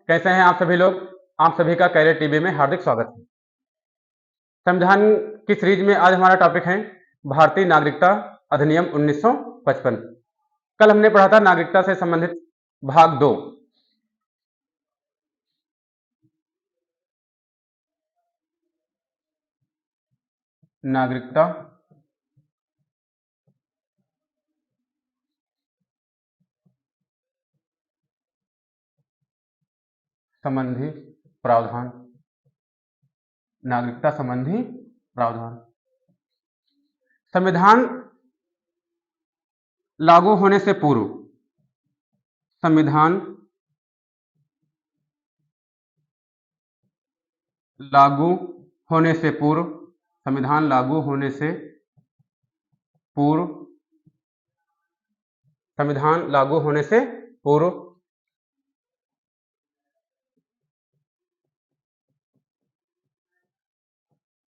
कैसे हैं आप सभी लोग? आप सभी का कैरियर टीवी में हार्दिक स्वागत है। संविधान की सीरीज में आज हमारा टॉपिक है भारतीय नागरिकता अधिनियम 1955। कल हमने पढ़ा था नागरिकता से संबंधित भाग 2। नागरिकता संबंधी प्रावधान, नागरिकता संबंधी प्रावधान। संविधान लागू होने से पूर्व, संविधान लागू होने से पूर्व, संविधान लागू होने से पूर्व, संविधान लागू होने से पूर्व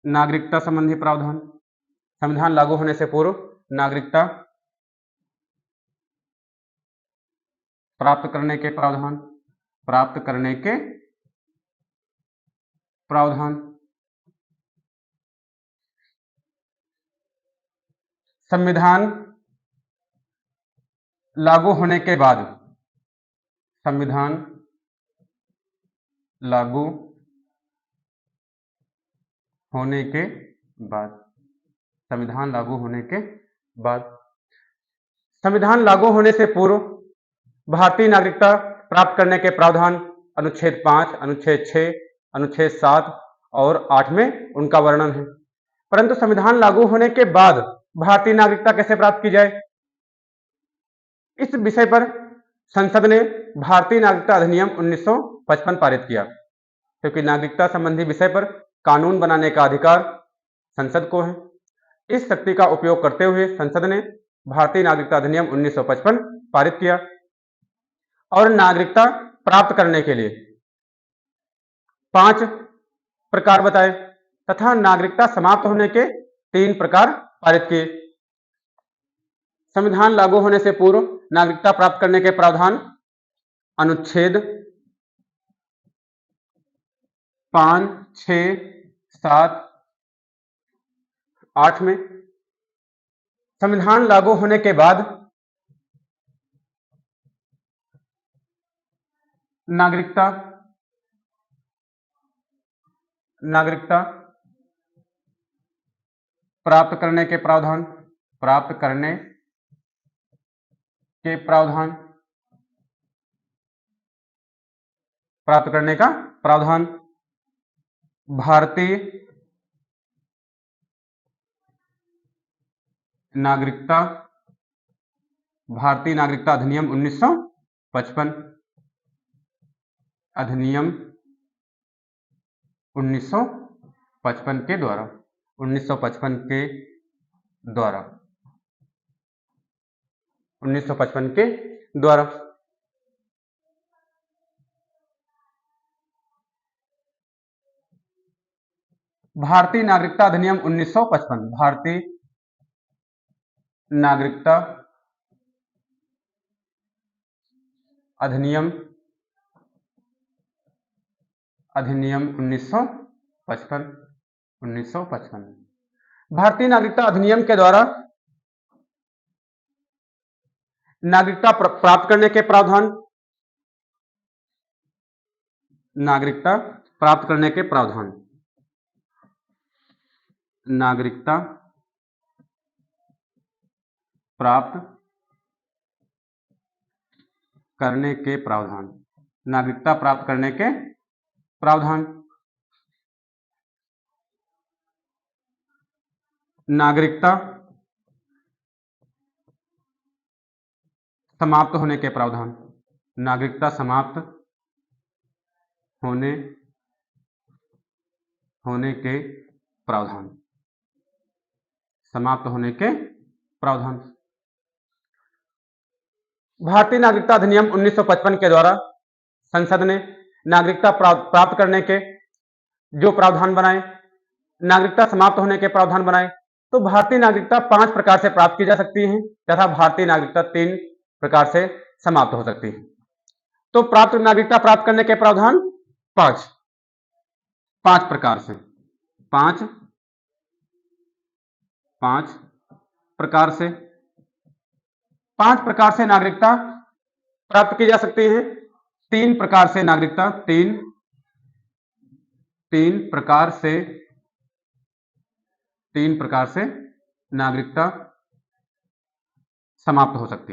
नागरिकता संबंधी प्रावधान, संविधान लागू होने से पूर्व नागरिकता प्राप्त करने के प्रावधान, प्राप्त करने के प्रावधान। संविधान लागू होने के बाद, संविधान लागू होने के बाद, संविधान लागू होने के बाद, संविधान लागू होने से पूर्व भारतीय नागरिकता प्राप्त करने के प्रावधान अनुच्छेद 5, अनुच्छेद 6, अनुच्छेद 7 और 8 में उनका वर्णन है। परंतु संविधान लागू होने के बाद भारतीय नागरिकता कैसे प्राप्त की जाए, इस विषय पर संसद ने भारतीय नागरिकता अधिनियम 1955 पारित किया, क्योंकि नागरिकता संबंधी विषय पर कानून बनाने का अधिकार संसद को है। इस शक्ति का उपयोग करते हुए संसद ने भारतीय नागरिकता अधिनियम 1955 पारित किया और नागरिकता प्राप्त करने के लिए 5 प्रकार बताए तथा नागरिकता समाप्त होने के 3 प्रकार पारित किए। संविधान लागू होने से पूर्व नागरिकता प्राप्त करने के प्रावधान अनुच्छेद 5, 6, 7, 8 में। संविधान लागू होने के बाद नागरिकता प्राप्त करने के प्रावधान, प्राप्त करने के प्रावधान, प्राप्त करने का प्रावधान भारतीय नागरिकता अधिनियम 1955, अधिनियम 1955 के द्वारा, 1955 के द्वारा भारतीय नागरिकता अधिनियम 1955, भारतीय नागरिकता अधिनियम 1955। भारतीय नागरिकता अधिनियम के द्वारा नागरिकता प्राप्त करने के प्रावधान, नागरिकता प्राप्त करने के प्रावधान, नागरिकता प्राप्त करने के प्रावधान, नागरिकता प्राप्त करने के प्रावधान, नागरिकता समाप्त होने के प्रावधान, नागरिकता समाप्त होने के प्रावधान, समाप्त होने के प्रावधान। भारतीय नागरिकता अधिनियम 1955 के द्वारा संसद ने नागरिकता प्राप्त करने के जो प्रावधान बनाए, नागरिकता समाप्त होने के प्रावधान बनाए, तो भारतीय नागरिकता 5 प्रकार से प्राप्त की जा सकती है तथा भारतीय नागरिकता 3 प्रकार से समाप्त हो सकती है। तो प्राप्त नागरिकता प्राप्त करने के प्रावधान पांच प्रकार से, पांच प्रकार से, पांच प्रकार से नागरिकता प्राप्त की जा सकती है। तीन प्रकार से नागरिकता, तीन प्रकार से नागरिकता समाप्त हो सकती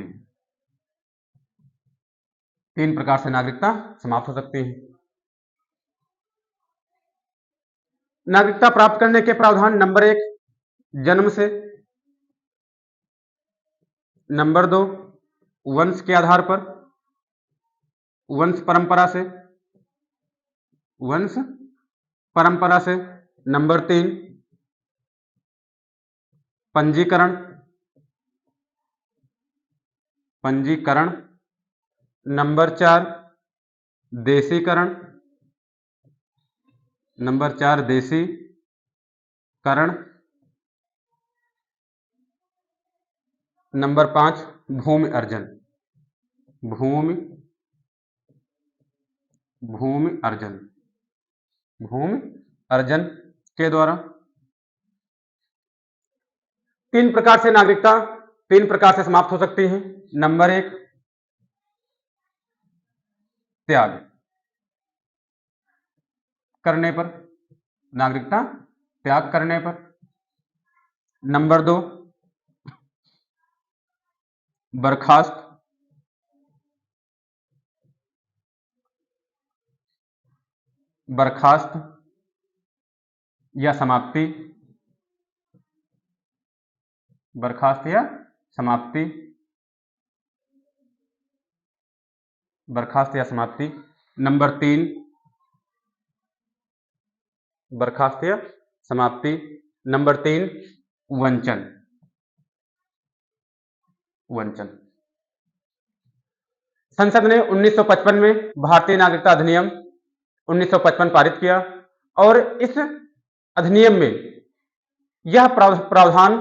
है, तीन प्रकार से नागरिकता समाप्त हो सकती है। नागरिकता प्राप्त करने के प्रावधान, नंबर 1 जन्म से, नंबर 2 वंश के आधार पर, वंश परंपरा से, नंबर 3 पंजीकरण, नंबर 4 देशीकरण, नंबर 5 भूमि अर्जन के द्वारा। तीन प्रकार से नागरिकता तीन प्रकार से समाप्त हो सकती है। नंबर 1 त्याग करने पर, नागरिकता त्याग करने पर। नंबर 2 बर्खास्त या समाप्ति, नंबर 3 बर्खास्त या समाप्ति, नंबर 3 वंचन। संसद ने 1955 में भारतीय नागरिकता अधिनियम 1955 पारित किया और इस अधिनियम में यह प्रावधान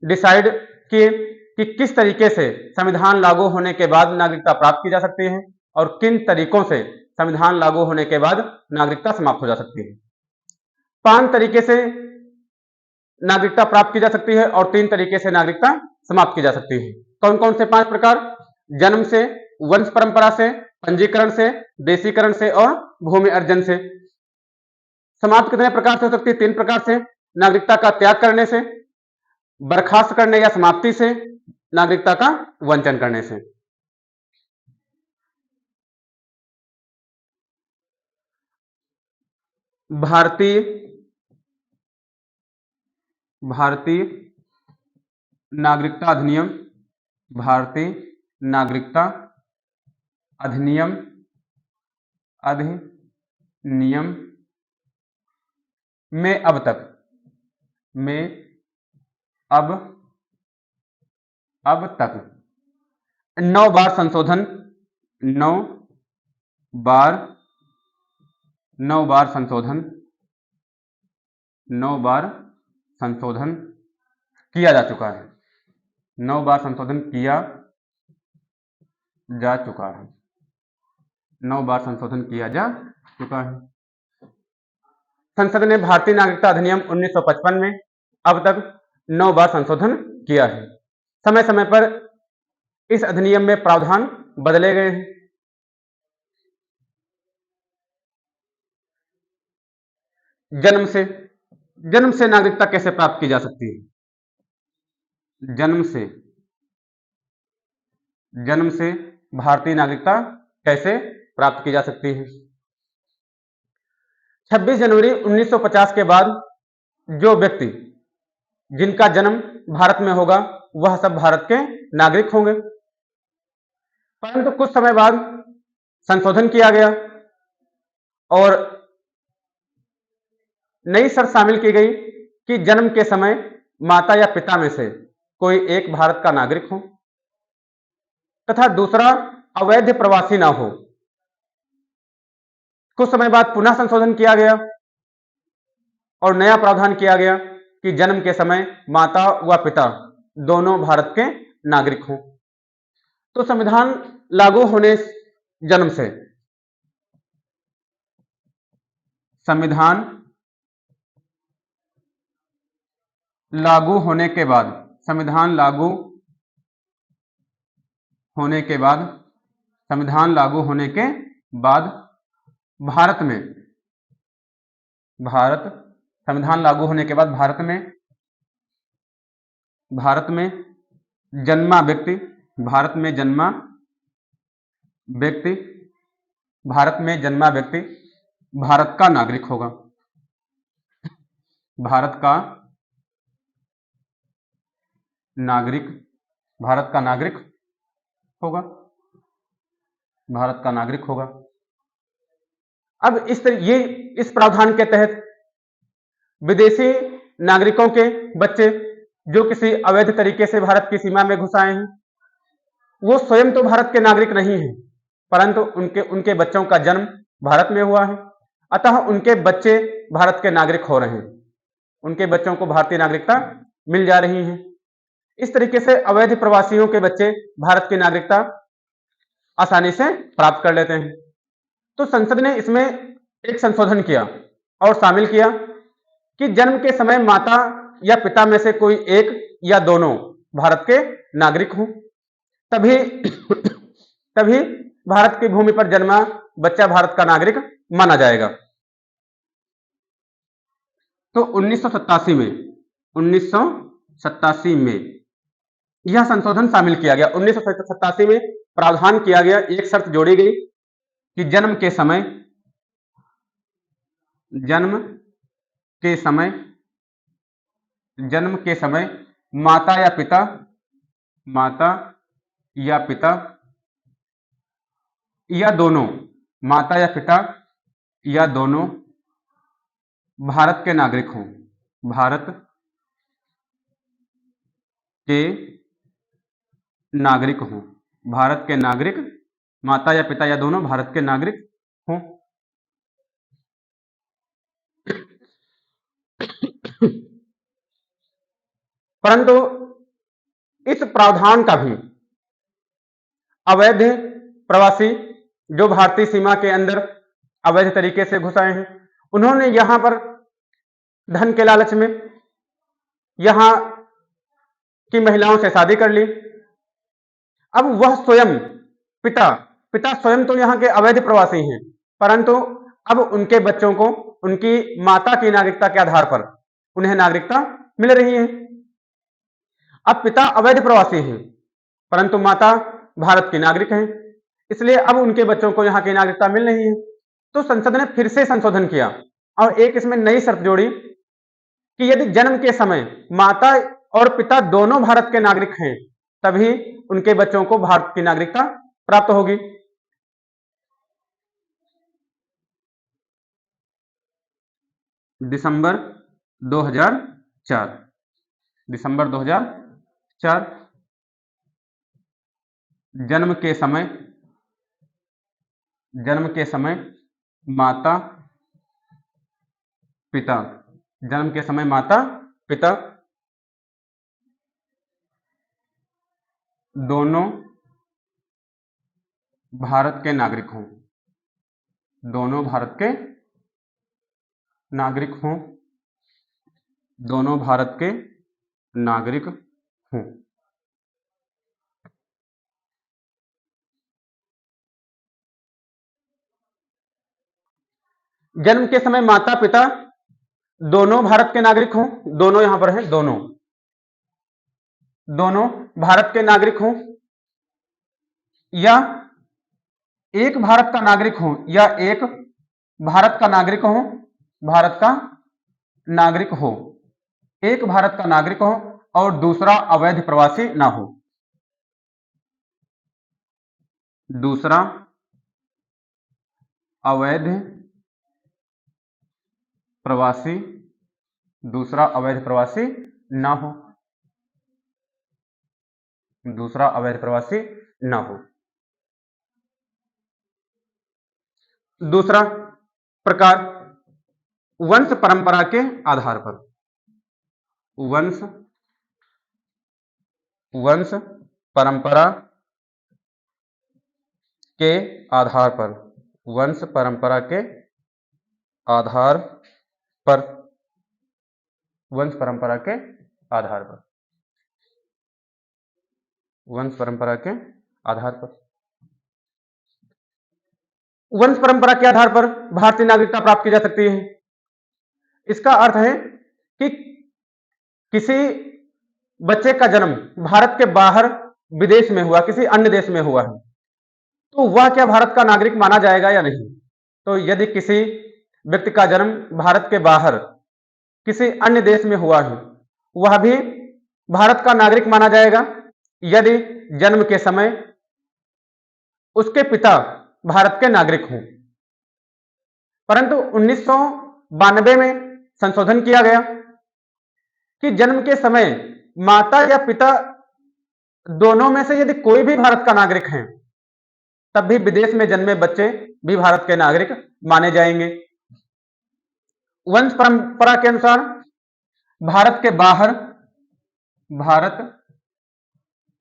डिसाइड किए कि किस तरीके से संविधान लागू होने के बाद नागरिकता प्राप्त की जा सकती है और किन तरीकों से संविधान लागू होने के बाद नागरिकता समाप्त हो जा सकती है। 5 तरीके से नागरिकता प्राप्त की जा सकती है और 3 तरीके से नागरिकता समाप्त की जा सकती है। कौन कौन से 5 प्रकार? जन्म से, वंश परंपरा से, पंजीकरण से, देशीकरण से और भूमि अर्जन से। समाप्त कितने प्रकार से हो सकती है? 3 प्रकार से। नागरिकता का त्याग करने से, बर्खास्त करने या समाप्ति से, नागरिकता का वंचन करने से। भारतीय नागरिकता अधिनियम में अब तक 9 बार संशोधन किया जा चुका है। 9 बार संशोधन किया जा चुका है। 9 बार संशोधन किया जा चुका है। संसद ने भारतीय नागरिकता अधिनियम 1955 में अब तक 9 बार संशोधन किया है। समय समय पर इस अधिनियम में प्रावधान बदले गए हैं। जन्म से नागरिकता कैसे प्राप्त की जा सकती है? जन्म से भारतीय नागरिकता कैसे प्राप्त की जा सकती है? 26 जनवरी 1950 के बाद जो व्यक्ति जिनका जन्म भारत में होगा वह सब भारत के नागरिक होंगे। परंतु कुछ समय बाद संशोधन किया गया और नई शर्त शामिल की गई कि जन्म के समय माता या पिता में से कोई एक भारत का नागरिक हो तथा दूसरा अवैध प्रवासी ना हो। कुछ समय बाद पुनः संशोधन किया गया और नया प्रावधान किया गया कि जन्म के समय माता व पिता दोनों भारत के नागरिक हों। तो संविधान लागू होने जन्म से, संविधान लागू होने के बाद, संविधान लागू होने के बाद, संविधान लागू होने के बाद भारत में, भारत, संविधान लागू होने के बाद भारत में जन्मा व्यक्ति, भारत में जन्मा व्यक्ति, भारत में जन्मा व्यक्ति भारत का नागरिक होगा, भारत का नागरिक, भारत का नागरिक होगा, भारत का नागरिक होगा। अब इस प्रावधान के तहत विदेशी नागरिकों के बच्चे जो किसी अवैध तरीके से भारत की सीमा में घुस आए हैं, वो स्वयं तो भारत के नागरिक नहीं हैं, परंतु उनके बच्चों का जन्म भारत में हुआ है, अतः उनके बच्चे भारत के नागरिक हो रहे हैं, उनके बच्चों को भारतीय नागरिकता मिल जा रही है। इस तरीके से अवैध प्रवासियों के बच्चे भारत की नागरिकता आसानी से प्राप्त कर लेते हैं। तो संसद ने इसमें एक संशोधन किया और शामिल किया कि जन्म के समय माता या पिता में से कोई एक या दोनों भारत के नागरिक हों, तभी तभी भारत की भूमि पर जन्मा बच्चा भारत का नागरिक माना जाएगा। तो 1987 में यह संशोधन शामिल किया गया। 1987 में प्रावधान किया गया, एक शर्त जोड़ी गई कि जन्म के समय माता या पिता या दोनों, माता या पिता या दोनों भारत के नागरिक हों, भारत के नागरिक हों, भारत के नागरिक, माता या पिता या दोनों भारत के नागरिक हों। परंतु इस प्रावधान का भी अवैध प्रवासी जो भारतीय सीमा के अंदर अवैध तरीके से घुस आए हैं, उन्होंने यहां पर धन के लालच में यहां की महिलाओं से शादी कर ली। अब वह स्वयं पिता स्वयं तो यहां के अवैध प्रवासी हैं, परंतु अब उनके बच्चों को उनकी माता की नागरिकता के आधार पर उन्हें नागरिकता मिल रही है। अब पिता अवैध प्रवासी हैं, परंतु माता भारत की नागरिक हैं, इसलिए अब उनके बच्चों को यहां की नागरिकता मिल रही है। तो संसद ने फिर से संशोधन किया और एक इसमें नई शर्त जोड़ी कि यदि जन्म के समय माता और पिता दोनों भारत के नागरिक हैं, तभी उनके बच्चों को भारत की नागरिकता प्राप्त होगी। दिसंबर 2004 जन्म के समय माता पिता दोनों भारत के नागरिक हों, दोनों भारत के नागरिक हों, दोनों भारत के नागरिक हों। जन्म के समय माता पिता दोनों भारत के नागरिक हों, दोनों यहां पर हैं, दोनों भारत के नागरिक हों, या एक भारत का नागरिक हो, या एक भारत का नागरिक हो, भारत का नागरिक हो, एक भारत का नागरिक हो और दूसरा अवैध प्रवासी ना हो, दूसरा अवैध प्रवासी, दूसरा अवैध प्रवासी ना हो, दूसरा अवैध प्रवासी ना हो। दूसरा प्रकार वंश परंपरा के आधार पर, वंश परंपरा के आधार पर, वंश परंपरा के आधार पर, वंश परंपरा के आधार पर, वंश परंपरा के आधार पर, वंश परंपरा के आधार पर भारतीय नागरिकता प्राप्त की जा सकती है। इसका अर्थ है कि किसी बच्चे का जन्म भारत के बाहर विदेश में हुआ, किसी अन्य देश में हुआ है, तो वह क्या भारत का नागरिक माना जाएगा या नहीं? तो यदि किसी व्यक्ति का जन्म भारत के बाहर किसी अन्य देश में हुआ है, वह भी भारत का नागरिक माना जाएगा यदि जन्म के समय उसके पिता भारत के नागरिक हों। परंतु 1992 में संशोधन किया गया कि जन्म के समय माता या पिता दोनों में से यदि कोई भी भारत का नागरिक है, तब भी विदेश में जन्मे बच्चे भी भारत के नागरिक माने जाएंगे। वंश परंपरा के अनुसार भारत के बाहर, भारत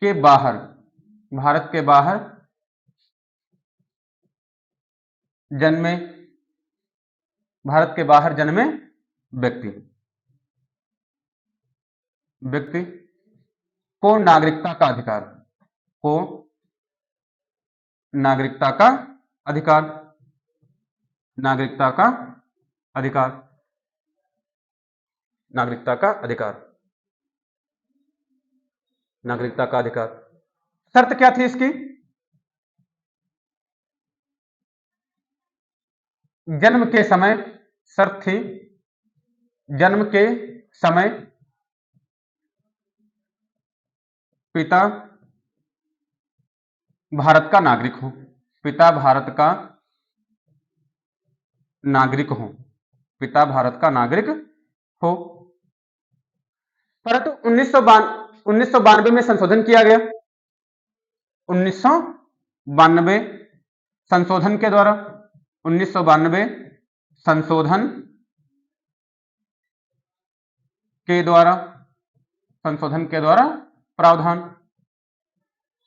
के बाहर, भारत के बाहर जन्मे, भारत के बाहर जन्मे व्यक्ति को नागरिकता का अधिकार, को नागरिकता का अधिकार, नागरिकता का अधिकार, नागरिकता का अधिकार, नागरिकता का अधिकार। शर्त क्या थी इसकी? जन्म के समय, शर्त थी जन्म के समय पिता भारत का नागरिक हो, पिता भारत का नागरिक हो, पिता भारत का नागरिक हो। परंतु 1992 में संशोधन किया गया। 1992 संशोधन के द्वारा, 1992 संशोधन के द्वारा, संशोधन के द्वारा प्रावधान,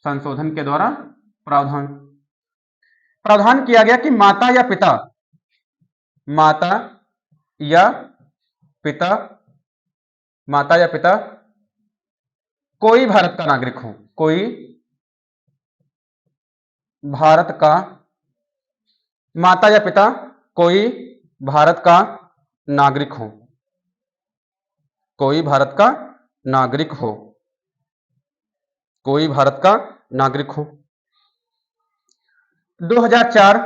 संशोधन के द्वारा प्रावधान, प्रावधान किया गया कि माता या पिता, माता या पिता, माता या पिता कोई भारत का नागरिक हो, कोई भारत का, माता या पिता कोई भारत का नागरिक हो, कोई भारत का नागरिक हो, कोई भारत का नागरिक हो। 2004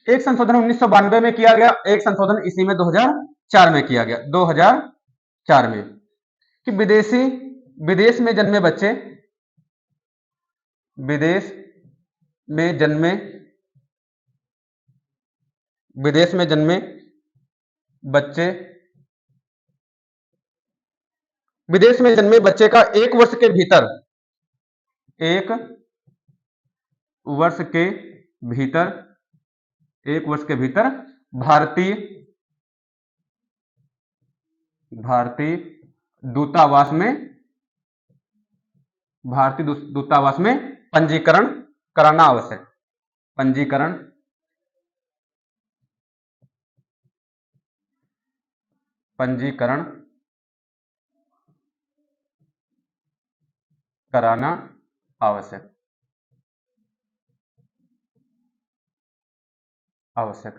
एक संशोधन 1992 में किया गया, एक संशोधन इसी में 2004 में किया गया, 2004 में, कि विदेश में जन्मे बच्चे, विदेश में जन्मे, विदेश में जन्मे बच्चे, विदेश में जन्मे बच्चे का 1 वर्ष के भीतर, 1 वर्ष के भीतर, 1 वर्ष के भीतर भारतीय दूतावास में, भारतीय दूतावास में पंजीकरण कराना आवश्यक, पंजीकरण कराना आवश्यक, आवश्यक।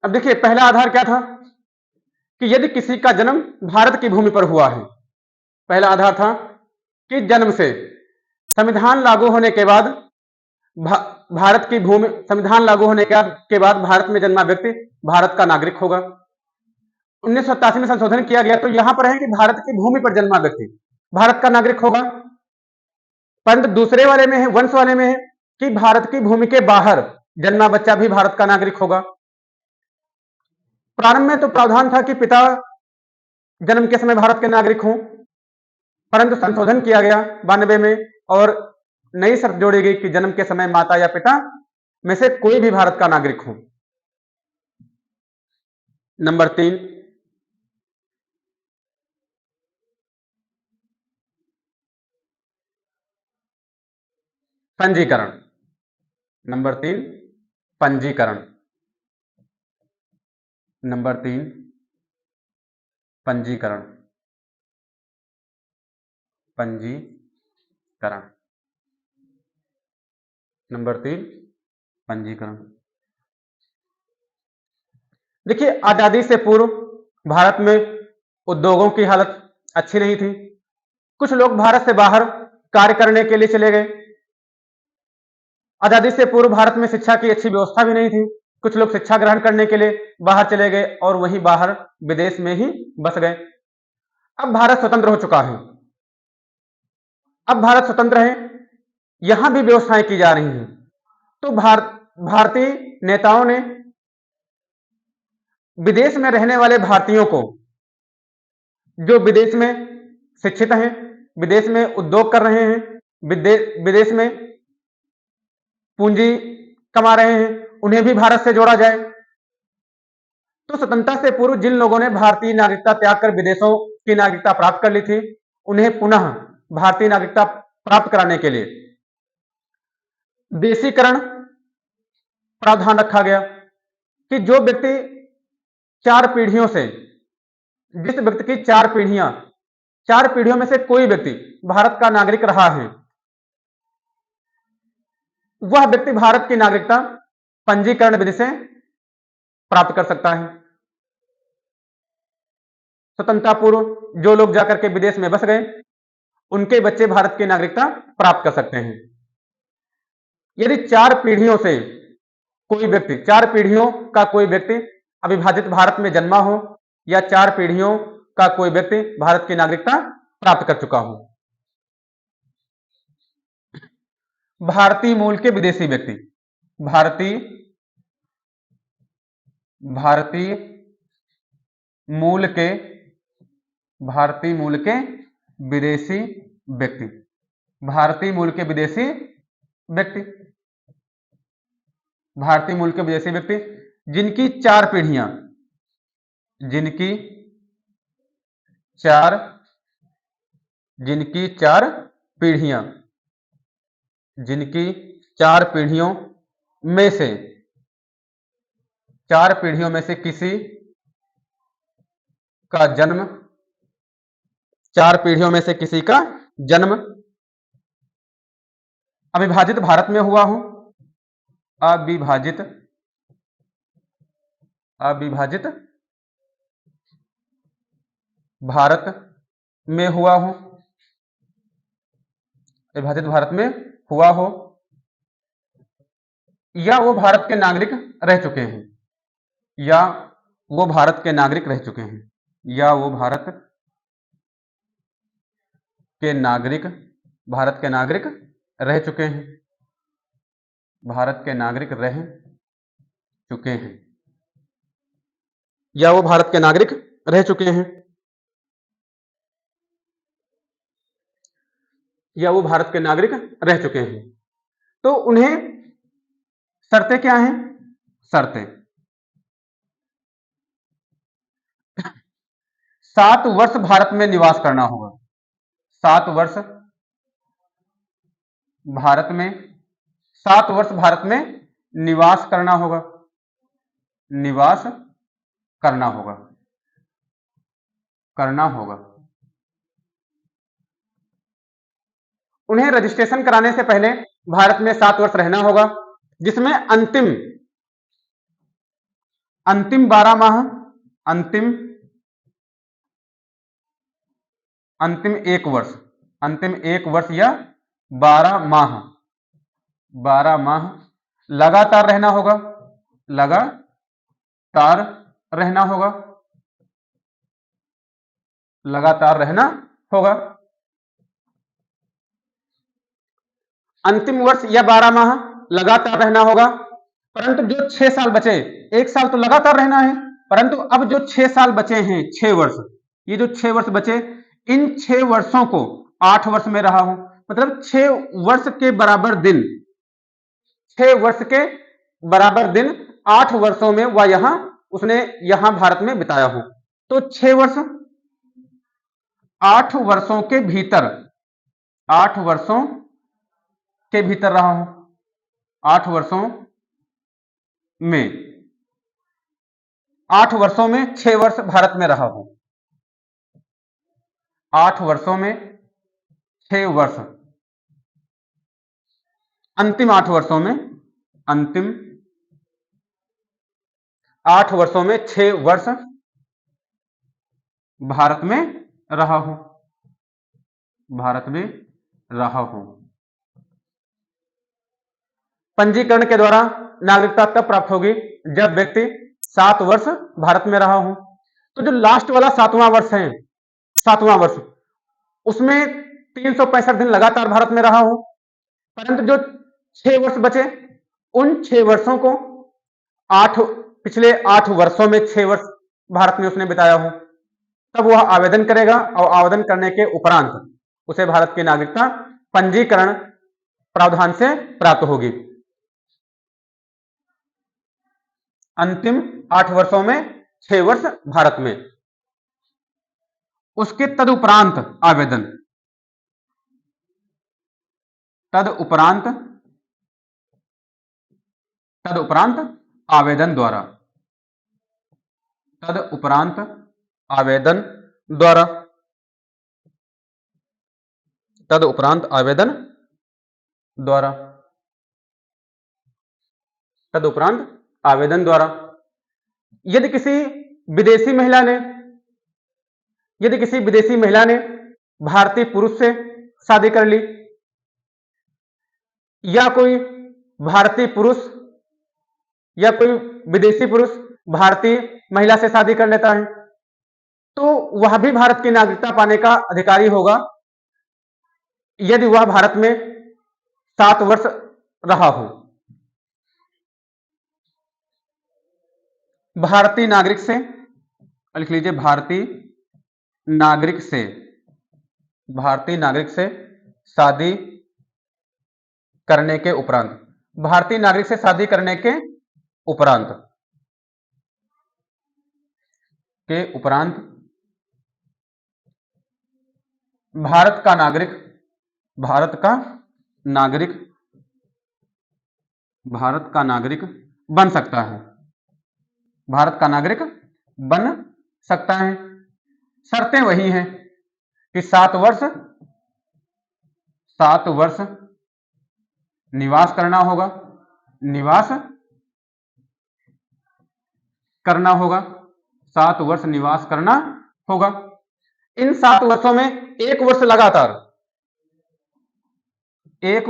अब देखिए, पहला आधार क्या था कि यदि किसी का जन्म भारत की भूमि पर हुआ है, पहला आधार था कि जन्म से, संविधान लागू होने के बाद भारत की भूमि, संविधान लागू होने के बाद भारत में जन्मा व्यक्ति भारत का नागरिक होगा। 1987 में संशोधन किया गया, तो यहां पर है कि भारत की भूमि पर जन्मा व्यक्ति भारत का नागरिक होगा। परंतु दूसरे वाले में है, वंश वाले में है कि भारत की भूमि के बाहर जन्मा बच्चा भी भारत का नागरिक होगा। प्रारंभ में तो प्रावधान था कि पिता जन्म के समय भारत के नागरिक हों, परंतु संशोधन किया गया 92 में और नई शर्त जोड़ी गई कि जन्म के समय माता या पिता में से कोई भी भारत का नागरिक हो। नंबर 3, पंजीकरण। नंबर 3 पंजीकरण। नंबर 3 पंजीकरण। पंजीकरण। नंबर 3 पंजीकरण। देखिए, आजादी से पूर्व भारत में उद्योगों की हालत अच्छी नहीं थी। कुछ लोग भारत से बाहर कार्य करने के लिए चले गए। आजादी से पूर्व भारत में शिक्षा की अच्छी व्यवस्था भी नहीं थी। कुछ लोग शिक्षा ग्रहण करने के लिए बाहर चले गए और वहीं बाहर विदेश में ही बस गए। अब भारत स्वतंत्र हो चुका है। अब भारत स्वतंत्र है, यहां भी व्यवस्थाएं की जा रही हैं। तो भारतीय नेताओं ने विदेश में रहने वाले भारतीयों को, जो विदेश में शिक्षित हैं, विदेश में उद्योग कर रहे हैं, विदेश में पूंजी कमा रहे हैं, उन्हें भी भारत से जोड़ा जाए। तो स्वतंत्रता से पूर्व जिन लोगों ने भारतीय नागरिकता त्याग कर विदेशों की नागरिकता प्राप्त कर ली थी, उन्हें पुनः भारतीय नागरिकता प्राप्त कराने के लिए देशीकरण प्रावधान रखा गया कि जो व्यक्ति 4 पीढ़ियों से, जिस व्यक्ति की 4 पीढ़ियों में से कोई व्यक्ति भारत का नागरिक रहा है, वह व्यक्ति भारत की नागरिकता पंजीकरण विधि से प्राप्त कर सकता है। स्वतंत्रता पूर्व जो लोग जाकर के विदेश में बस गए, उनके बच्चे भारत की नागरिकता प्राप्त कर सकते हैं। यदि 4 पीढ़ियों से कोई व्यक्ति, 4 पीढ़ियों का कोई व्यक्ति अविभाजित भारत में जन्मा हो, या 4 पीढ़ियों का कोई व्यक्ति भारत की नागरिकता प्राप्त कर चुका हो। भारतीय मूल के विदेशी व्यक्ति, भारतीय मूल के विदेशी व्यक्ति, भारतीय मूल के विदेशी व्यक्ति, भारतीय मूल के विदेशी व्यक्ति जिनकी 4 पीढ़ियां, जिनकी 4 पीढ़ियां, जिनकी 4 पीढ़ियों में से, 4 पीढ़ियों में से किसी का जन्म, 4 पीढ़ियों में से किसी का जन्म अविभाजित भारत में हुआ हो, अविभाजित भारत में हुआ हो, विभाजित भारत में हुआ हो, या वो भारत के नागरिक रह चुके हैं, या वो भारत के नागरिक रह चुके हैं, या वो भारत के नागरिक रह चुके हैं, भारत के नागरिक रह चुके हैं, या वो भारत के नागरिक रह चुके हैं, या वो भारत के नागरिक रह चुके हैं। तो उन्हें शर्तें क्या हैं? शर्तें 7 वर्ष भारत में निवास करना होगा। 7 वर्ष भारत में, 7 वर्ष भारत में निवास करना होगा, निवास करना होगा। उन्हें रजिस्ट्रेशन कराने से पहले भारत में 7 वर्ष रहना होगा, जिसमें अंतिम 12 माह, अंतिम 1 वर्ष या 12 माह लगातार रहना होगा, लगातार रहना होगा। अंतिम वर्ष या 12 माह लगातार रहना होगा, परंतु जो 6 साल बचे, 1 साल तो लगातार रहना है, परंतु अब जो 6 साल बचे हैं, 6 वर्ष, ये जो 6 वर्ष बचे, इन 6 वर्षों को 8 वर्ष में रहा हो, मतलब 6 वर्ष के बराबर दिन, 6 वर्ष के बराबर दिन 8 वर्षों में वह उसने यहां भारत में बिताया हो। तो 6 वर्ष, 8 वर्षों के भीतर, 8 वर्षों के भीतर रहा हूं, 8 वर्षों में, 8 वर्षों में 6 वर्ष भारत में रहा हूं, 8 वर्षों में 6 वर्ष, अंतिम 8 वर्षों में, अंतिम 8 वर्षों में 6 वर्ष भारत में रहा हूं, भारत में रहा हूं। पंजीकरण के द्वारा नागरिकता तब प्राप्त होगी जब व्यक्ति 7 वर्ष भारत में रहा हो। तो जो लास्ट वाला 7वां वर्ष है, 7वां वर्ष, उसमें 365 दिन लगातार भारत में रहा हो, परंतु जो 6 वर्ष बचे, उन 6 वर्षों को पिछले 8 वर्षों में 6 वर्ष भारत में उसने बिताया हो, तब वह आवेदन करेगा और आवेदन करने के उपरांत उसे भारत की नागरिकता पंजीकरण प्रावधान से प्राप्त होगी। अंतिम 8 वर्षों में 6 वर्ष भारत में, उसके तदुपरांत आवेदन, तदुपरांत आवेदन द्वारा, तदुपरांत आवेदन द्वारा, तदुपरांत आवेदन द्वारा, तदुपरांत आवेदन द्वारा यदि किसी विदेशी महिला ने भारतीय पुरुष से शादी कर ली, या कोई भारतीय पुरुष या कोई विदेशी पुरुष भारतीय महिला से शादी कर लेता है, तो वह भी भारत की नागरिकता पाने का अधिकारी होगा यदि वह भारत में 7 वर्ष रहा हो। भारतीय नागरिक से, लिख लीजिए, भारतीय नागरिक से शादी करने के उपरांत, भारतीय नागरिक से शादी करने के उपरांत भारत का नागरिक बन सकता है, भारत का नागरिक बन सकता है। शर्तें वही हैं कि 7 वर्ष निवास करना होगा, 7 वर्ष निवास करना होगा। इन 7 वर्षों में 1 वर्ष लगातार, 1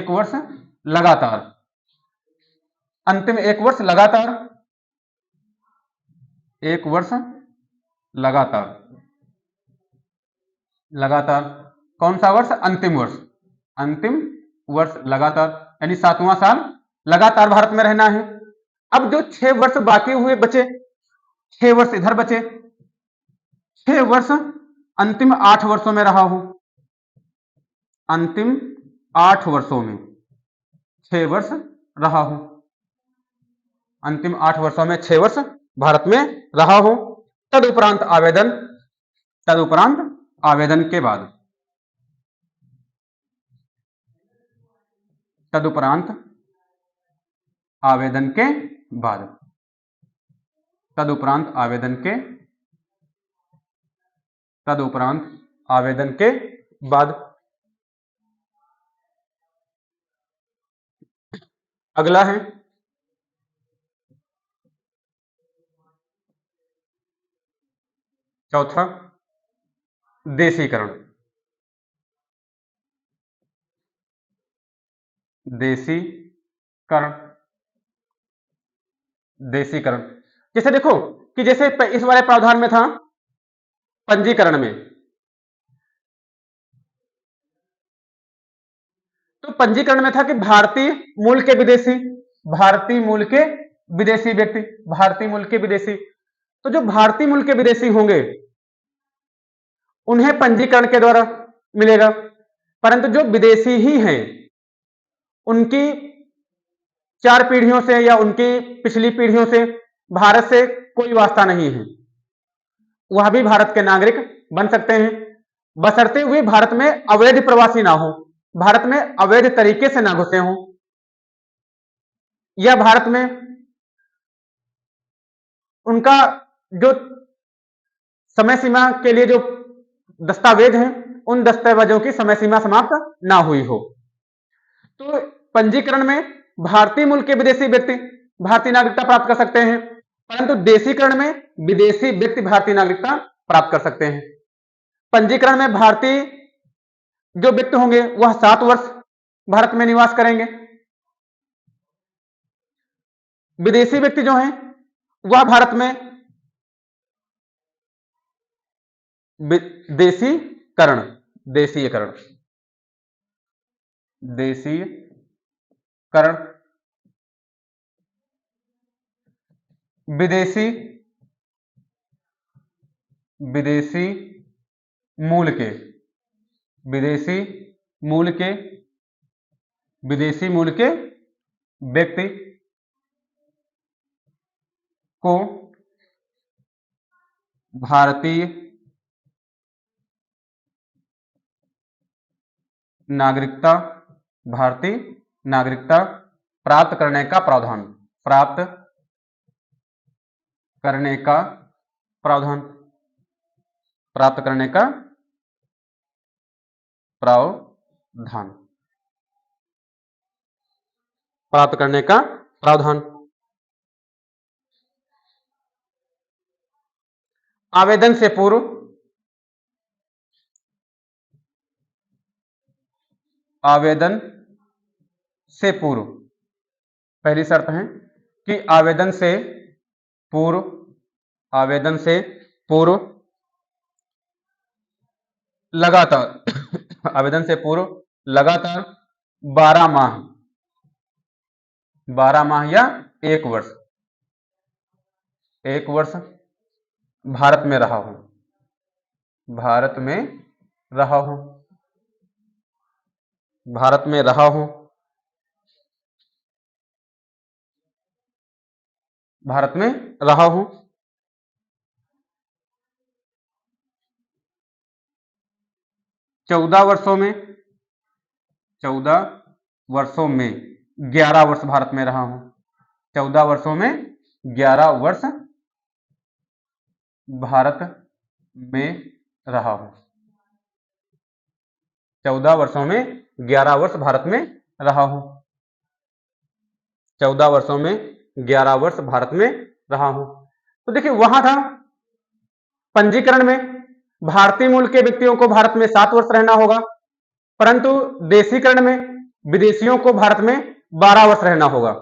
वर्ष लगातार, अंतिम 1 वर्ष लगातार, 1 वर्ष लगातार, कौन सा वर्ष? अंतिम वर्ष लगातार, यानी 7वां साल लगातार भारत में रहना है। अब जो 6 वर्ष बाकी हुए बचे, 6 वर्ष इधर बचे, 6 वर्ष अंतिम 8 वर्षों में रहा हूं, अंतिम 8 वर्षों में 6 वर्ष रहा हूं, अंतिम 8 वर्षों में 6 वर्ष भारत में रहा हूं। तदुपरांत आवेदन के बाद, तदुपरांत आवेदन के बाद, तदुपरांत आवेदन के बाद अगला है चौथा, देशीकरण। देशीकरण जैसे देखो कि जैसे इस वाले प्रावधान में था पंजीकरण में, तो पंजीकरण में था कि भारतीय मूल के विदेशी व्यक्ति, भारतीय मूल के विदेशी, तो जो भारतीय मूल के विदेशी होंगे उन्हें पंजीकरण के द्वारा मिलेगा, परंतु जो विदेशी ही हैं उनकी 4 पीढ़ियों से या उनकी पिछली पीढ़ियों से भारत से कोई वास्ता नहीं है, वह भी भारत के नागरिक बन सकते हैं। बशर्ते हुए भारत में अवैध प्रवासी ना हो, भारत में अवैध तरीके से ना घुसे हों, या भारत में उनका जो समय सीमा के लिए जो दस्तावेज हैं उन दस्तावेजों की समय सीमा समाप्त ना हुई हो। तो पंजीकरण में भारतीय मूल के विदेशी व्यक्ति भारतीय नागरिकता प्राप्त कर सकते हैं, परंतु देशीकरण में विदेशी व्यक्ति भारतीय नागरिकता प्राप्त कर सकते हैं। पंजीकरण में भारतीय जो व्यक्ति होंगे वह 7 वर्ष भारत में निवास करेंगे, विदेशी व्यक्ति जो हैं वह भारत में देशीकरण देशीयकरण देशीकरण विदेशी विदेशी मूल के विदेशी मूल के विदेशी मूल के व्यक्ति को भारतीय नागरिकता प्राप्त करने का प्रावधान प्राप्त करने का प्रावधान आवेदन से पूर्व पहली शर्त है कि आवेदन से पूर्व लगातार 12 माह या 1 वर्ष भारत में रहा हूं भारत में रहा हूं 14 वर्षों में 11 वर्ष भारत में रहा हूं 14 वर्षों में 11 वर्ष भारत में रहा हूं 14 वर्षों में 11 वर्ष भारत में रहा हूं 14 वर्षों में 11 वर्ष भारत में रहा हूं। तो देखिए वहां था पंजीकरण में भारतीय मूल के व्यक्तियों को भारत में 7 वर्ष रहना होगा, परंतु देशीकरण में विदेशियों को भारत में 12 वर्ष रहना होगा,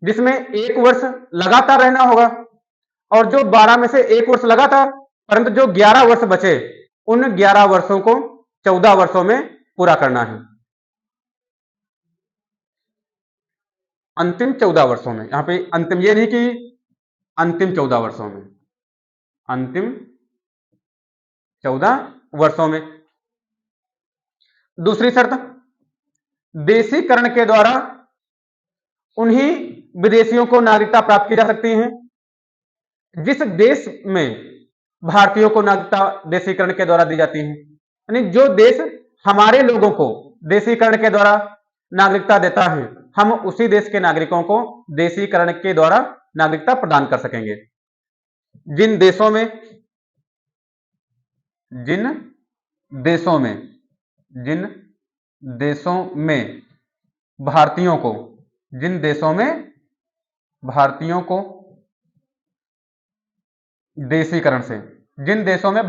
जिसमें 1 वर्ष लगातार रहना होगा, और जो 12 में से 1 वर्ष लगातार, परंतु जो 11 वर्ष बचे उन 11 वर्षों को 14 वर्षों में पूरा करना है। अंतिम 14 वर्षों में, यहां पे अंतिम ये नहीं कि अंतिम 14 वर्षों में, अंतिम 14 वर्षों में। दूसरी शर्त, देशीकरण के द्वारा उन्हीं विदेशियों को नागरिकता प्राप्त की जा सकती है जिस देश में भारतीयों को नागरिकता देशीकरण के द्वारा दी जाती है। यानी जो देश हमारे लोगों को देशीकरण के द्वारा नागरिकता देता है, हम उसी देश के नागरिकों को देशीकरण के द्वारा नागरिकता प्रदान कर सकेंगे। जिन देशों में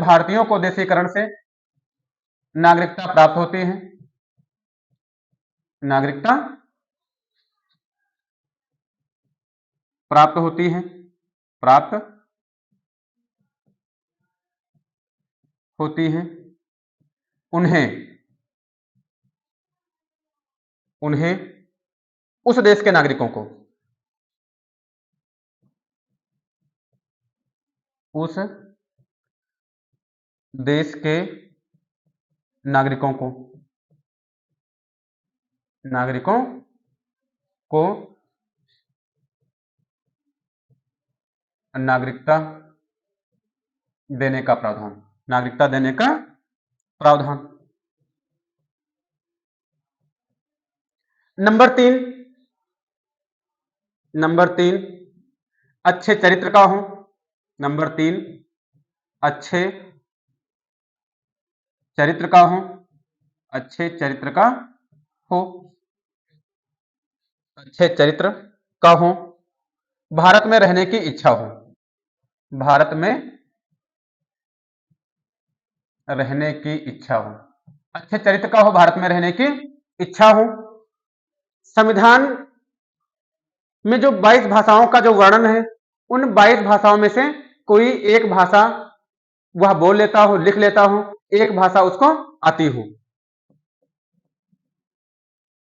भारतीयों को देशीकरण से नागरिकता प्राप्त होती है, उन्हें उस देश के नागरिकों को नागरिकता देने का प्रावधान। नंबर तीन अच्छे चरित्र का हो। नंबर तीन अच्छे चरित्र का हो। अच्छे चरित्र का हो। अच्छे चरित्र का हो। भारत में रहने की इच्छा हो। भारत में रहने की इच्छा हो। अच्छे चरित्र का हो, भारत में रहने की इच्छा हो। संविधान में जो 22 भाषाओं का जो वर्णन है, उन 22 भाषाओं में से कोई एक भाषा वह बोल लेता हो, लिख लेता हो, एक भाषा उसको आती हो।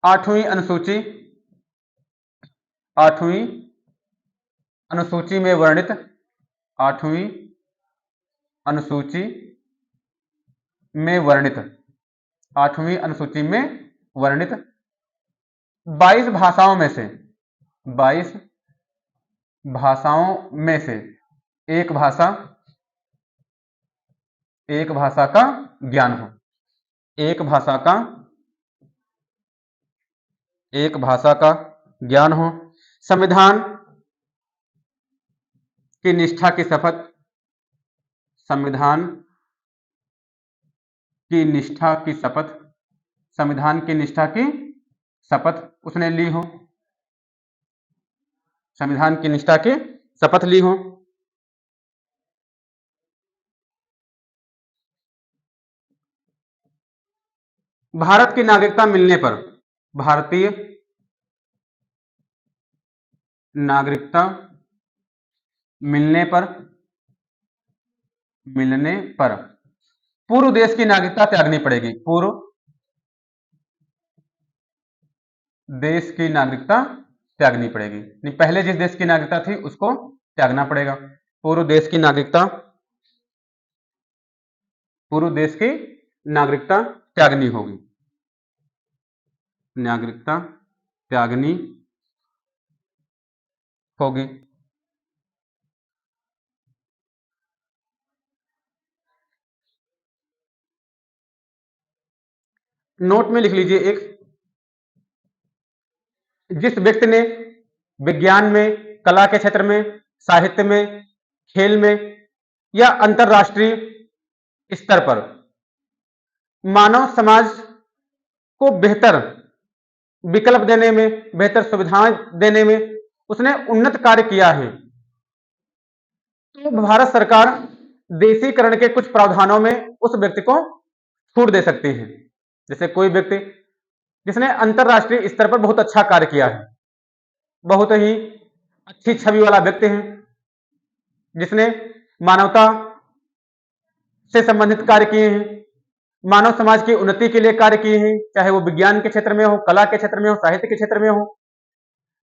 8वीं अनुसूची, 8वीं अनुसूची में वर्णित, 8वीं अनुसूची में वर्णित, 8वीं अनुसूची में वर्णित 22 भाषाओं में से, 22 भाषाओं में से एक भाषा का ज्ञान हो। एक भाषा का ज्ञान हो। संविधान की निष्ठा की शपथ, संविधान की निष्ठा की शपथ, संविधान की निष्ठा की शपथ उसने ली हो। संविधान की निष्ठा की शपथ ली हो। भारत की नागरिकता मिलने पर, भारतीय नागरिकता मिलने पर पूर्व देश की नागरिकता त्यागनी पड़ेगी। पूर्व देश की नागरिकता त्यागनी पड़ेगी। नहीं, पहले जिस देश की नागरिकता थी उसको त्यागना पड़ेगा। पूर्व देश की नागरिकता त्यागनी होगी। नागरिकता त्यागनी होगी। नोट में लिख लीजिए एक, जिस व्यक्ति ने विज्ञान में, कला के क्षेत्र में, साहित्य में, खेल में या अंतरराष्ट्रीय स्तर पर मानव समाज को बेहतर विकल्प देने में, बेहतर सुविधाएं देने में उसने उन्नत कार्य किया है, तो भारत सरकार देशीकरण के कुछ प्रावधानों में उस व्यक्ति को छूट दे सकती है। जैसे कोई व्यक्ति जिसने अंतरराष्ट्रीय स्तर पर बहुत अच्छा कार्य किया है, बहुत ही अच्छी छवि वाला व्यक्ति है, जिसने मानवता से संबंधित कार्य किए हैं, मानव समाज की उन्नति के लिए कार्य किए हैं, चाहे वो विज्ञान के क्षेत्र में हो, कला के क्षेत्र में हो, साहित्य के क्षेत्र में हो,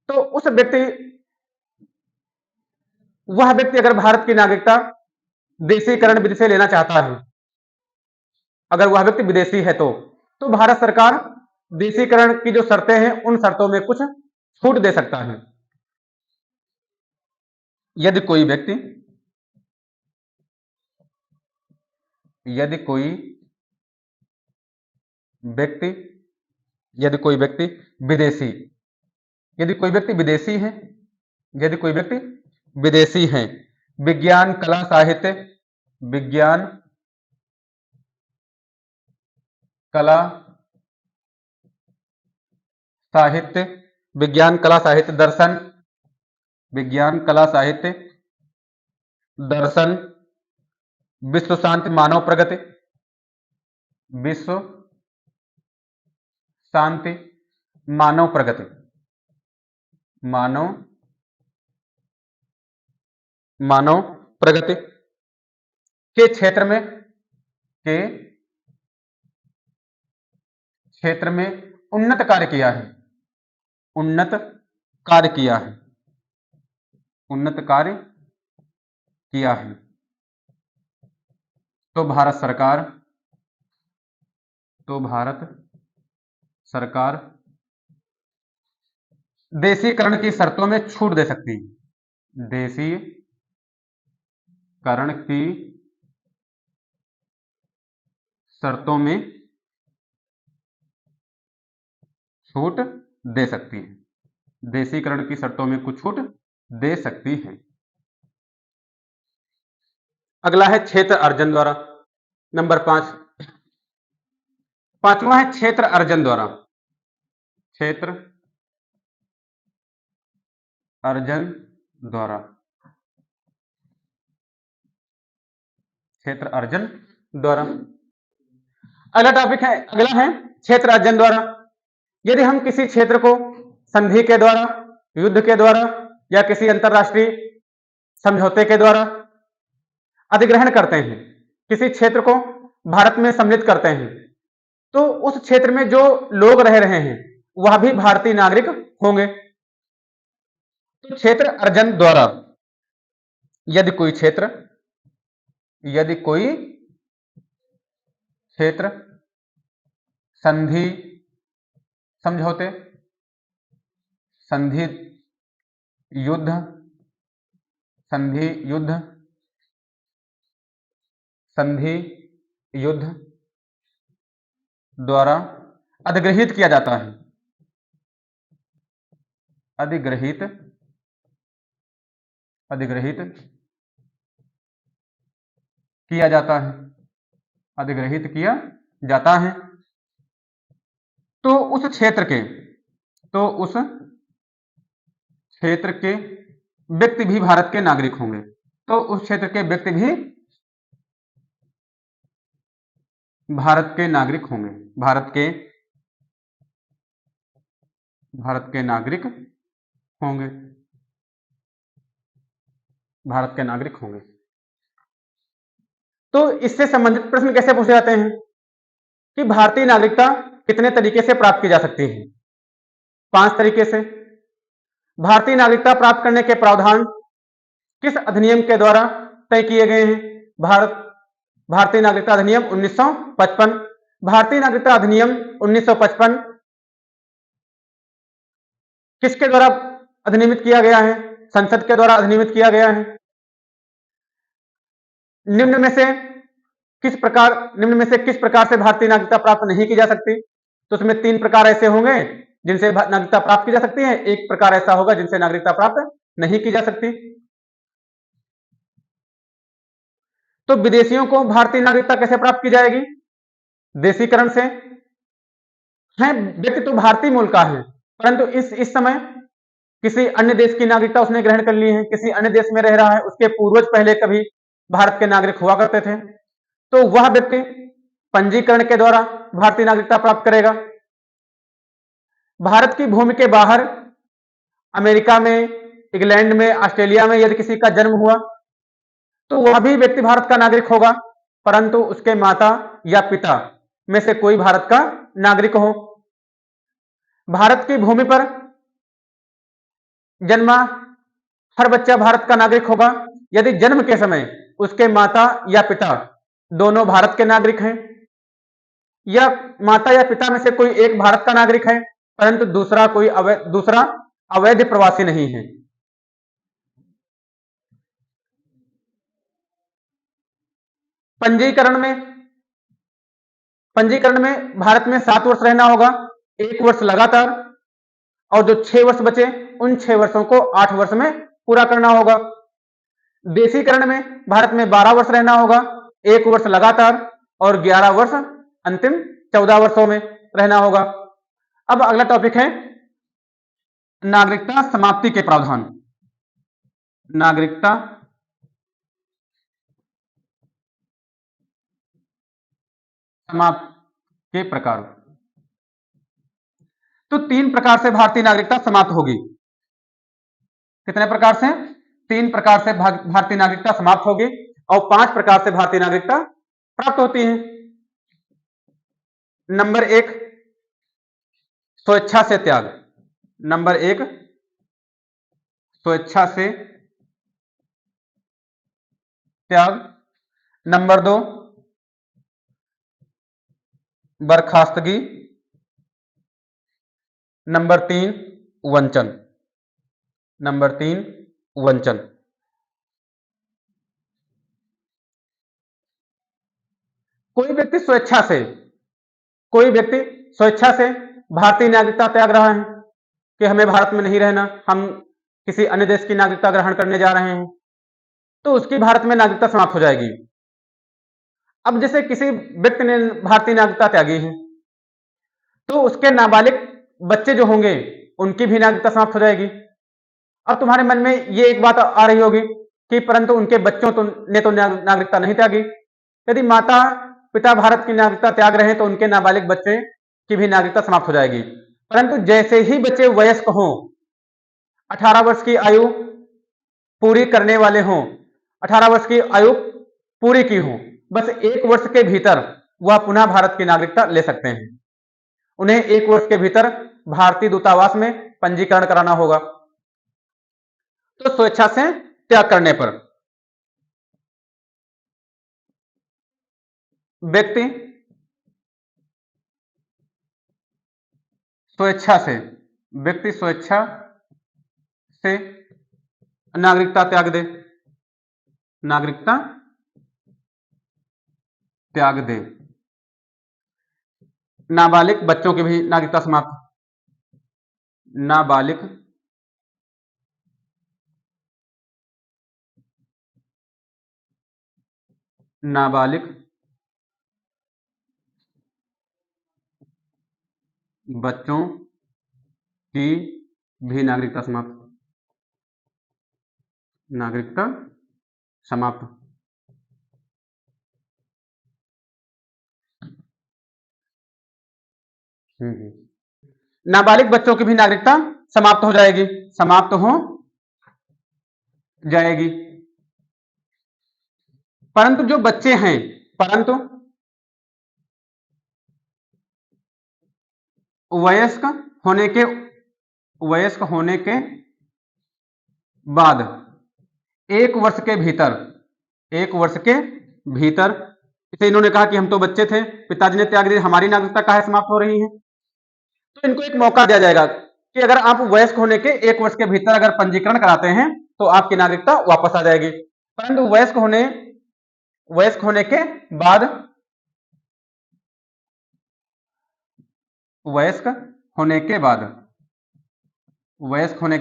तो उस व्यक्ति, वह व्यक्ति अगर भारत की नागरिकता देशीकरण विधि से लेना चाहता है, अगर वह व्यक्ति विदेशी है तो भारत सरकार देशीकरण की जो शर्तें हैं उन शर्तों में कुछ छूट दे सकता है। यदि कोई व्यक्ति विदेशी, यदि कोई व्यक्ति विदेशी है, यदि कोई व्यक्ति विदेशी है, विज्ञान, कला, साहित्य, विज्ञान, कला, साहित्य, विज्ञान, कला, साहित्य, दर्शन, विज्ञान, कला, साहित्य, दर्शन, विश्व शांति, मानव प्रगति, विश्व शांति, मानव प्रगति, मानव प्रगति के क्षेत्र में उन्नत कार्य किया है, उन्नत कार्य किया है, तो भारत सरकार देशीकरण की शर्तों में छूट दे सकती है। देशीकरण की शर्तों में छूट दे सकती है, देशीकरण की शर्तों में कुछ छूट दे सकती है। अगला है क्षेत्र अर्जन द्वारा, नंबर 5। पांचवा है क्षेत्र अर्जन द्वारा। क्षेत्र अर्जन द्वारा, क्षेत्र अर्जन द्वारा। अगला है क्षेत्र अर्जन द्वारा। यदि हम किसी क्षेत्र को संधि के द्वारा, युद्ध के द्वारा या किसी अंतरराष्ट्रीय समझौते के द्वारा अधिग्रहण करते हैं, किसी क्षेत्र को भारत में सम्मिलित करते हैं, तो उस क्षेत्र में जो लोग रह रहे हैं वह भी भारतीय नागरिक होंगे। तो क्षेत्र अर्जन द्वारा यदि कोई क्षेत्र संधि, समझौते, संधि युद्ध, संधि युद्ध द्वारा अधिग्रहित किया जाता है, अधिग्रहित किया जाता है, अधिग्रहित किया जाता है, तो उस क्षेत्र के व्यक्ति भी भारत के नागरिक होंगे। तो उस क्षेत्र के व्यक्ति भी भारत के नागरिक होंगे, भारत के नागरिक होंगे। तो इससे संबंधित प्रश्न कैसे पूछे जाते हैं कि भारतीय नागरिकता कितने तरीके से प्राप्त की जा सकती है? 5 तरीके से। भारतीय नागरिकता प्राप्त करने के प्रावधान किस अधिनियम के द्वारा तय किए गए हैं? भारतीय नागरिकता अधिनियम 1955। भारतीय नागरिकता अधिनियम 1955 किसके द्वारा अधिनियमित किया गया है? संसद के द्वारा अधिनियमित किया गया है। निम्न में से किस प्रकार से भारतीय नागरिकता प्राप्त नहीं की जा सकती? तो उसमें 3 प्रकार ऐसे होंगे जिनसे नागरिकता प्राप्त की जा सकती है, एक प्रकार ऐसा होगा जिनसे नागरिकता प्राप्त नहीं की जा सकती। तो विदेशियों को भारतीय नागरिकता कैसे प्राप्त की जाएगी? देशीकरण से। है व्यक्ति तो भारतीय मूल का है, परंतु इस समय किसी अन्य देश की नागरिकता उसने ग्रहण कर ली है, किसी अन्य देश में रह रहा है, उसके पूर्वज पहले कभी भारत के नागरिक हुआ करते थे, तो वह व्यक्ति पंजीकरण के द्वारा भारतीय नागरिकता प्राप्त करेगा। भारत की भूमि के बाहर अमेरिका में, इंग्लैंड में, ऑस्ट्रेलिया में यदि किसी का जन्म हुआ तो वह भी व्यक्ति भारत का नागरिक होगा, परंतु उसके माता या पिता में से कोई भारत का नागरिक हो। भारत की भूमि पर जन्मा हर बच्चा भारत का नागरिक होगा यदि जन्म के समय उसके माता या पिता दोनों भारत के नागरिक हैं, या माता या पिता में से कोई एक भारत का नागरिक है परंतु दूसरा अवैध प्रवासी नहीं है। पंजीकरण में भारत में 7 वर्ष रहना होगा, 1 वर्ष लगातार, और जो 6 वर्ष बचे उन 6 वर्षों को 8 वर्ष में पूरा करना होगा। देशीकरण में भारत में 12 वर्ष रहना होगा, 1 वर्ष लगातार और 11 वर्ष अंतिम 14 वर्षों में रहना होगा। अब अगला टॉपिक है नागरिकता समाप्ति के प्रावधान। नागरिकता समाप्ति के प्रकार। तो 3 प्रकार से भारतीय नागरिकता समाप्त होगी। कितने प्रकार से? 3 प्रकार से भारतीय नागरिकता समाप्त होगी और 5 प्रकार से भारतीय नागरिकता प्राप्त होती है। नंबर 1, स्वेच्छा से त्याग। नंबर 1, स्वेच्छा से त्याग। नंबर 2, बर्खास्तगी। नंबर 3, वंचन। नंबर 3, वंचन। कोई व्यक्ति स्वेच्छा से भारतीय नागरिकता त्याग रहा है कि हमें भारत में नहीं रहना, हम किसी अन्य देश की नागरिकता ग्रहण करने जा रहे हैं, तो उसकी भारत में नागरिकता समाप्त हो जाएगी। अब जैसे किसी व्यक्ति ने भारतीय नागरिकता त्यागी है, तो उसके नाबालिग बच्चे जो होंगे उनकी भी नागरिकता समाप्त हो जाएगी। अब तुम्हारे मन में ये एक बात आ रही होगी कि परंतु उनके बच्चों ने तो नागरिकता नहीं त्यागी। यदि माता पिता भारत की नागरिकता त्याग रहे हैं तो उनके नाबालिग बच्चे की भी नागरिकता समाप्त हो जाएगी। परंतु जैसे ही बच्चे वयस्क हों, 18 वर्ष की आयु पूरी करने वाले हों, 18 वर्ष की आयु पूरी की हो, बस 1 वर्ष के भीतर वह पुनः भारत की नागरिकता ले सकते हैं। उन्हें 1 वर्ष के भीतर भारतीय दूतावास में पंजीकरण कराना होगा। तो स्वेच्छा से त्याग करने पर व्यक्ति स्वेच्छा से नागरिकता त्याग दे, नाबालिग बच्चों की भी नागरिकता समाप्त, नाबालिग बच्चों की भी नागरिकता समाप्त। नाबालिग बच्चों की भी नागरिकता समाप्त हो जाएगी, परंतु जो बच्चे हैं, वयस्क होने के बाद 1 वर्ष के भीतर इसे इन्होंने कहा कि हम तो बच्चे थे, पिताजी ने त्याग दिया, हमारी नागरिकता काहे समाप्त हो रही है। तो इनको एक मौका दिया जाएगा कि अगर आप वयस्क होने के 1 वर्ष के भीतर अगर पंजीकरण कराते हैं तो आपकी नागरिकता वापस आ जाएगी। परंतु वयस्क होने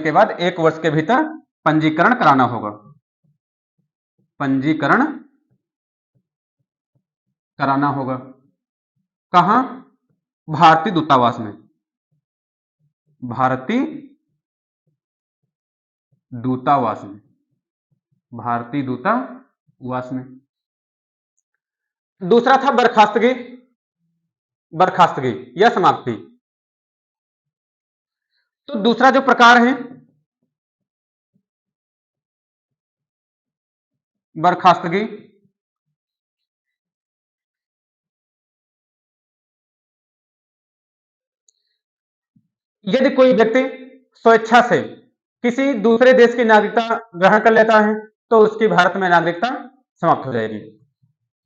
के बाद 1 वर्ष के भीतर पंजीकरण कराना होगा, कहां? भारतीय दूतावास में, भारतीय दूतावास में। दूसरा था बर्खास्तगी या समाप्ति। तो दूसरा जो प्रकार है बर्खास्तगी, यदि कोई व्यक्ति स्वेच्छा से किसी दूसरे देश की नागरिकता ग्रहण कर लेता है तो उसकी भारत में नागरिकता समाप्त हो जाएगी।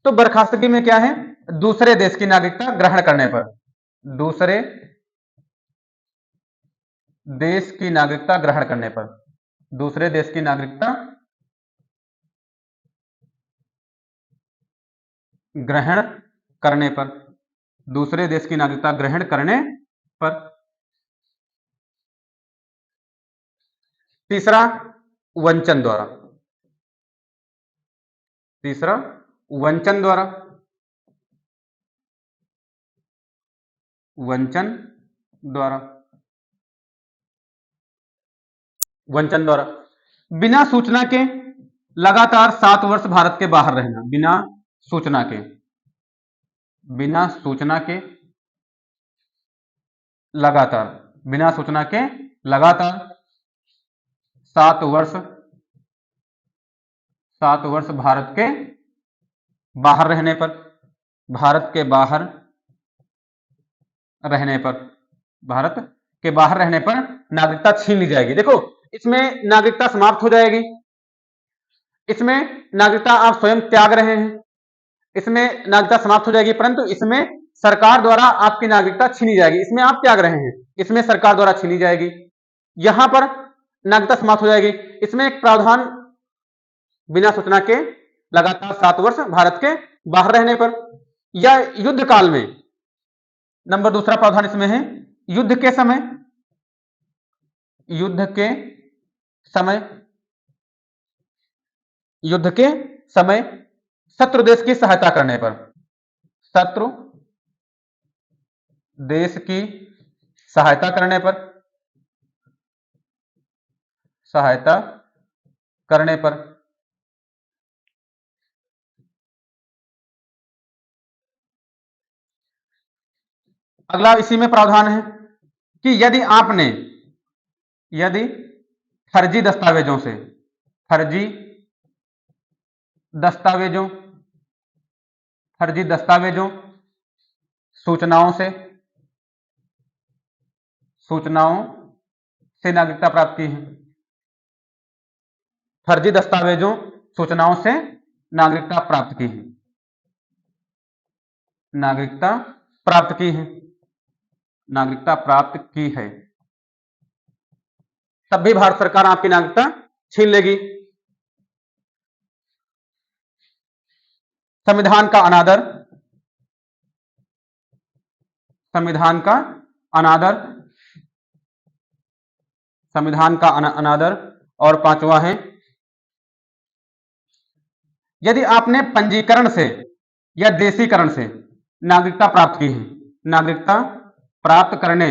तो बर्खास्तगी में क्या है? दूसरे देश की नागरिकता ग्रहण करने पर, दूसरे देश की नागरिकता ग्रहण करने पर, दूसरे देश की नागरिकता ग्रहण करने पर, दूसरे देश की नागरिकता ग्रहण करने पर। तीसरा वंचन द्वारा, वंचन द्वारा बिना सूचना के लगातार 7 वर्ष भारत के बाहर रहना, बिना सूचना के लगातार 7 वर्ष भारत के बाहर रहने पर, भारत के बाहर रहने पर नागरिकता छीन ली जाएगी। देखो, इसमें नागरिकता समाप्त हो जाएगी, इसमें नागरिकता आप स्वयं त्याग रहे हैं, इसमें नागरिकता समाप्त हो जाएगी, परंतु इसमें सरकार द्वारा आपकी नागरिकता छीनी जाएगी। इसमें आप त्याग रहे हैं, इसमें सरकार द्वारा छीनी जाएगी। यहां पर नागरिकता समाप्त हो जाएगी। इसमें एक प्रावधान बिना सूचना के लगातार 7 वर्ष भारत के बाहर रहने पर। या युद्ध काल में। नंबर दूसरा प्रावधान इसमें है युद्ध के समय, युद्ध के समय, युद्ध के समय शत्रु देश की सहायता करने पर, शत्रु देश की सहायता करने पर, सहायता करने पर अगला इसी में प्रावधान है कि यदि आपने, यदि फर्जी दस्तावेजों से, फर्जी दस्तावेजों, फर्जी दस्तावेजों, सूचनाओं से, सूचनाओं से नागरिकता प्राप्त की है, फर्जी दस्तावेजों, सूचनाओं से नागरिकता प्राप्त की है, नागरिकता प्राप्त की है, नागरिकता प्राप्त की है, तब भी भारत सरकार आपकी नागरिकता छीन लेगी। संविधान का अनादर, संविधान का अनादर, संविधान का अनादर। और पांचवा है यदि आपने पंजीकरण से या देशीकरण से नागरिकता प्राप्त की है, नागरिकता प्राप्त करने,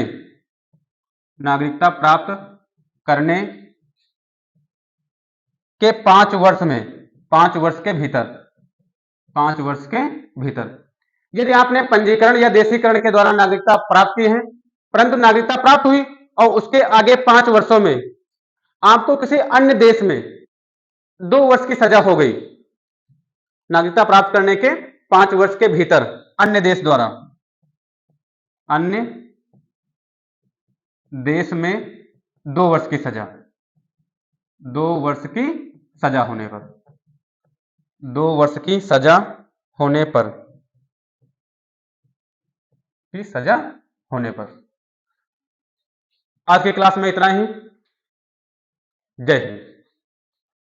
नागरिकता प्राप्त करने के 5 वर्ष में, 5 वर्ष के भीतर, 5 वर्ष के भीतर यदि आपने पंजीकरण या देशीकरण के द्वारा नागरिकता प्राप्त की है, परंतु नागरिकता प्राप्त हुई और उसके आगे 5 वर्षों में आपको किसी अन्य देश में 2 वर्ष की सजा हो गई, नागरिकता प्राप्त करने के 5 वर्ष के भीतर अन्य देश द्वारा, अन्य देश में 2 वर्ष की सजा, 2 वर्ष की सजा होने पर, 2 वर्ष की सजा होने पर, की सजा होने पर। आज की क्लास में इतना ही। जय हिंद।